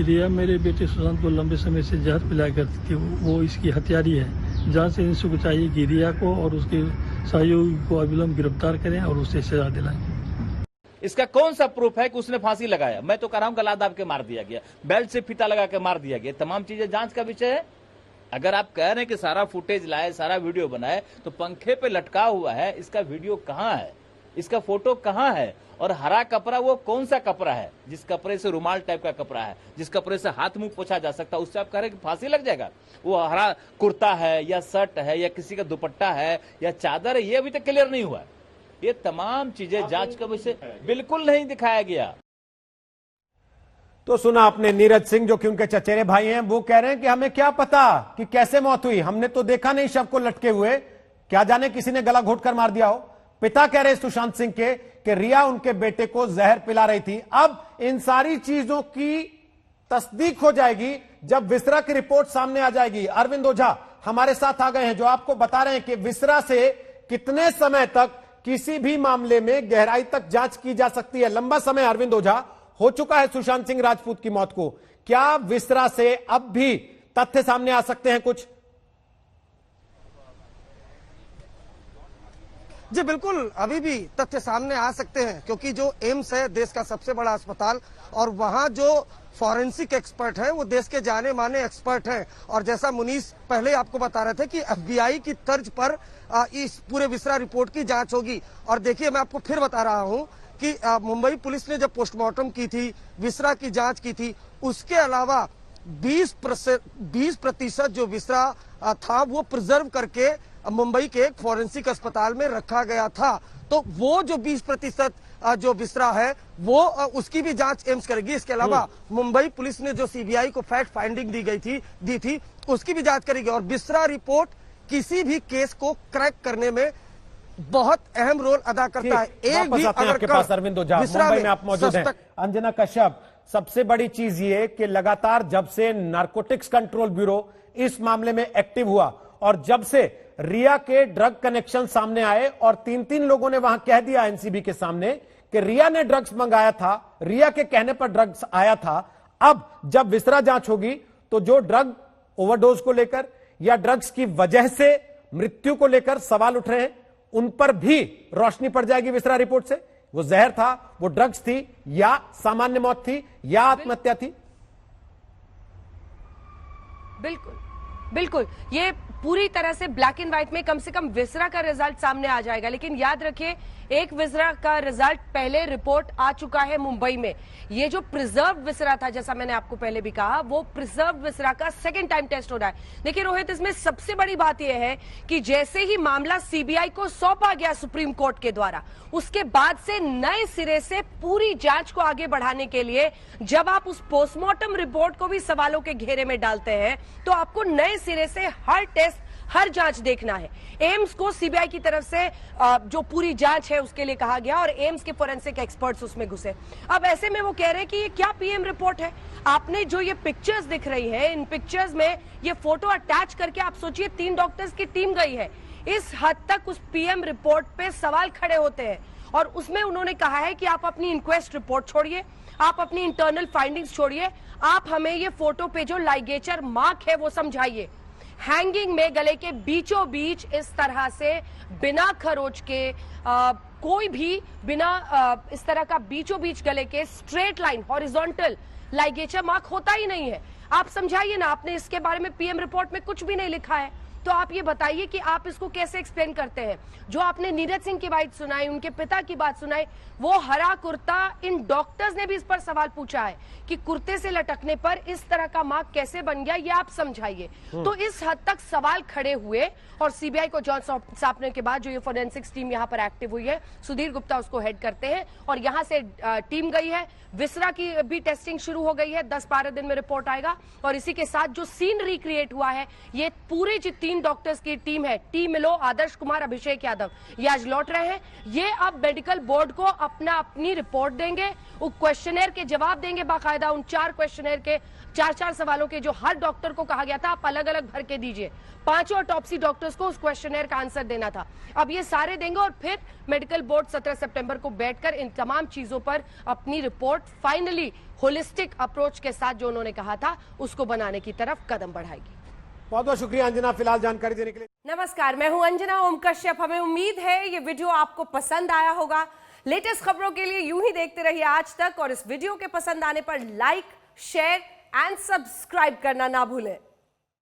रिया मेरे बेटे सुशांत को लंबे समय से जहर पिलाया करती थी, वो इसकी हत्यारी है। जांच एजेंसी को चाहिए कि रिया को और उसके सहयोगी को अविलंब गिरफ्तार करें और उसे सजा दिलाएं। इसका कौन सा प्रूफ है कि उसने फांसी लगाया? मैं तो कह रहा हूं गला दाब के मार दिया गया, बेल्ट से फीता लगा के मार दिया गया। तमाम चीजें जांच का विषय है। अगर आप कह रहे हैं कि सारा फुटेज लाए, सारा वीडियो बनाए, तो पंखे पे लटका हुआ है, इसका वीडियो कहां है, इसका फोटो कहां है? और हरा कपड़ा वो कौन सा कपड़ा है? जिस कपड़े से रुमाल टाइप का कपड़ा है, जिस कपड़े से हाथ मुंह पोछा जा सकता है, उससे आप कह रहे हैं कि फांसी लग जाएगा? वो हरा कुर्ता है या शर्ट है या किसी का दुपट्टा है या चादर है, ये अभी तक क्लियर नहीं हुआ है। ये तमाम चीजें जांच का विषय बिल्कुल नहीं दिखाया गया। तो सुना आपने नीरज सिंह, जो कि उनके चचेरे भाई हैं, वो कह रहे हैं कि हमें क्या पता कि कैसे मौत हुई, हमने तो देखा नहीं शव को लटके हुए, क्या जाने किसी ने गला घोट कर मार दिया हो। पिता कह रहे सुशांत सिंह के कि रिया उनके बेटे को जहर पिला रही थी। अब इन सारी चीजों की तस्दीक हो जाएगी जब विसरा की रिपोर्ट सामने आ जाएगी। अरविंद ओझा हमारे साथ आ गए हैं, जो आपको बता रहे हैं कि विसरा से कितने समय तक किसी भी मामले में गहराई तक जांच की जा सकती है। लंबा समय अरविंद ओझा हो चुका है सुशांत सिंह राजपूत की मौत को, क्या विसरा से अब भी तथ्य सामने आ सकते हैं कुछ? जी बिल्कुल, अभी भी तथ्य सामने आ सकते हैं, क्योंकि जो एम्स है देश का सबसे बड़ा अस्पताल, और वहां जो फॉरेंसिक एक्सपर्ट हैं वो देश के जाने माने एक्सपर्ट हैं। और जैसा मुनीस पहले आपको बता रहे थे कि एफबीआई की तर्ज पर इस पूरे विसरा रिपोर्ट की जांच होगी। और देखिए, मैं आपको फिर बता रहा हूं कि मुंबई पुलिस ने जब पोस्टमार्टम की थी, विसरा की जांच की थी, उसके अलावा 20% जो विसरा था वो प्रिजर्व करके मुंबई के एक फॉरेंसिक अस्पताल में रखा गया था। तो वो जो 20% जो विसरा है वो उसकी भी जांच एम्स करेगी। इसके अलावा मुंबई पुलिस ने जो सीबीआई को फैक्ट फाइंडिंग दी थी उसकी भी जांच करेगी। और विसरा रिपोर्ट किसी भी केस को क्रैक करने में बहुत अहम रोल अदा करता है। एक भी आपके पास अरविंद ओझा मुंबई में आप मौजूद हैं। अंजना कश्यप, सबसे बड़ी चीज ये कि लगातार जब से नारकोटिक्स कंट्रोल ब्यूरो इस मामले में एक्टिव हुआ और जब से रिया के ड्रग कनेक्शन सामने आए और 3 लोगों ने वहां कह दिया एनसीबी के सामने कि रिया ने ड्रग्स मंगाया था, रिया के कहने पर ड्रग्स आया था। अब जब विसरा जांच होगी तो जो ड्रग ओवरडोज को लेकर या ड्रग्स की वजह से मृत्यु को लेकर सवाल उठ रहे हैं, उन पर भी रोशनी पड़ जाएगी विसरा रिपोर्ट से। वो जहर था, वो ड्रग्स थी, या सामान्य मौत थी, या आत्महत्या थी। बिल्कुल बिल्कुल, ये पूरी तरह से ब्लैक एंड व्हाइट में कम से कम विसरा का रिजल्ट सामने आ जाएगा। लेकिन याद रखिए, एक विसरा का रिजल्ट पहले रिपोर्ट आ चुका है मुंबई में। ये जो प्रिजर्व विसरा था, जैसा मैंने आपको पहले भी कहा, वो प्रिजर्व विसरा का सेकंड टाइम टेस्ट हो रहा है। देखिए रोहित, इसमें सबसे बड़ी बात यह है कि जैसे ही मामला सीबीआई को सौंपा गया सुप्रीम कोर्ट के द्वारा, उसके बाद से नए सिरे से पूरी जांच को आगे बढ़ाने के लिए जब आप उस पोस्टमार्टम रिपोर्ट को भी सवालों के घेरे में डालते हैं, तो आपको नए सिरे से हर टेस्ट, हर जांच देखना है। एम्स को सीबीआई की तरफ से जो पूरी जांच है उसके लिए कहा गया और एम्स के फोरेंसिक एक्सपर्ट्स उसमें घुसे। अब ऐसे में वो कह रहे हैं कि ये क्या पीएम रिपोर्ट है? आपने जो ये पिक्चर्स दिख रही है, इन पिक्चर्स में ये फोटो अटैच करके आप सोचिए 3 डॉक्टर्स की टीम गई है। इस हद तक उस पीएम रिपोर्ट पे सवाल खड़े होते हैं। और उसमें उन्होंने कहा है कि आप अपनी इंक्वेस्ट रिपोर्ट छोड़िए, आप अपनी इंटरनल फाइंडिंग्स छोड़िए, आप हमें ये फोटो पे जो लाइगेचर मार्क है वो समझाइए। हैंगिंग में गले के बीचों बीच इस तरह से बिना खरोच के कोई भी बिना इस तरह का बीचों बीच गले के straight line horizontal ligature mark होता ही नहीं है। आप समझाइए ना, आपने इसके बारे में पीएम रिपोर्ट में कुछ भी नहीं लिखा है, तो आप ये बताइए कि आप इसको कैसे एक्सप्लेन करते हैं? जो आपने नीरज सिंह की बात सुनाई, उनके पिता की बात सुनाई, वो हरा कुर्ता, इन डॉक्टर्स ने भी इस पर सवाल पूछा है कि कुर्ते से लटकने पर इस तरह का मार्क कैसे बन गया, ये आप समझाइए। तो इस हद तक सवाल खड़े हुए और सीबीआई को जांच सौंपने के बाद जो ये फोरेंसिक्स टीम यहाँ पर एक्टिव हुई है, सुधीर गुप्ता उसको हेड करते हैं और यहाँ से टीम गई है। विसरा की भी टेस्टिंग शुरू हो गई है, 10-12 दिन में रिपोर्ट आएगा। और इसी के साथ जो सीन रिक्रिएट हुआ है, ये पूरे जो 3 3 डॉक्टर्स की टीम है, टी मिलो, आदर्श कुमार, अभिषेक यादव, ये आज लौट रहे हैं। ये अब मेडिकल बोर्ड को अपनी रिपोर्ट देंगे, वो क्वेश्चनर के जवाब देंगे बाकायदा, उन 4 क्वेश्चनर के 4 सवालों के जो हर डॉक्टर को कहा गया था आप अलग अलग भर के दीजिए। 5 ऑटोप्सी डॉक्टर्स को उस क्वेश्चनर का आंसर देना था। अब ये सारे देंगे और फिर मेडिकल बोर्ड 17 सितंबर को बैठकर इन तमाम चीजों पर अपनी रिपोर्ट फाइनली होलिस्टिक अप्रोच के साथ जो उन्होंने कहा था उसको बनाने की तरफ कदम बढ़ाएगी। बहुत बहुत शुक्रिया अंजना फिलहाल जानकारी देने के लिए। नमस्कार, मैं हूं अंजना ओम कश्यप। हमें उम्मीद है ये वीडियो आपको पसंद आया होगा। लेटेस्ट खबरों के लिए यूं ही देखते रहिए आज तक, और इस वीडियो के पसंद आने पर लाइक, शेयर एंड सब्सक्राइब करना ना भूलें।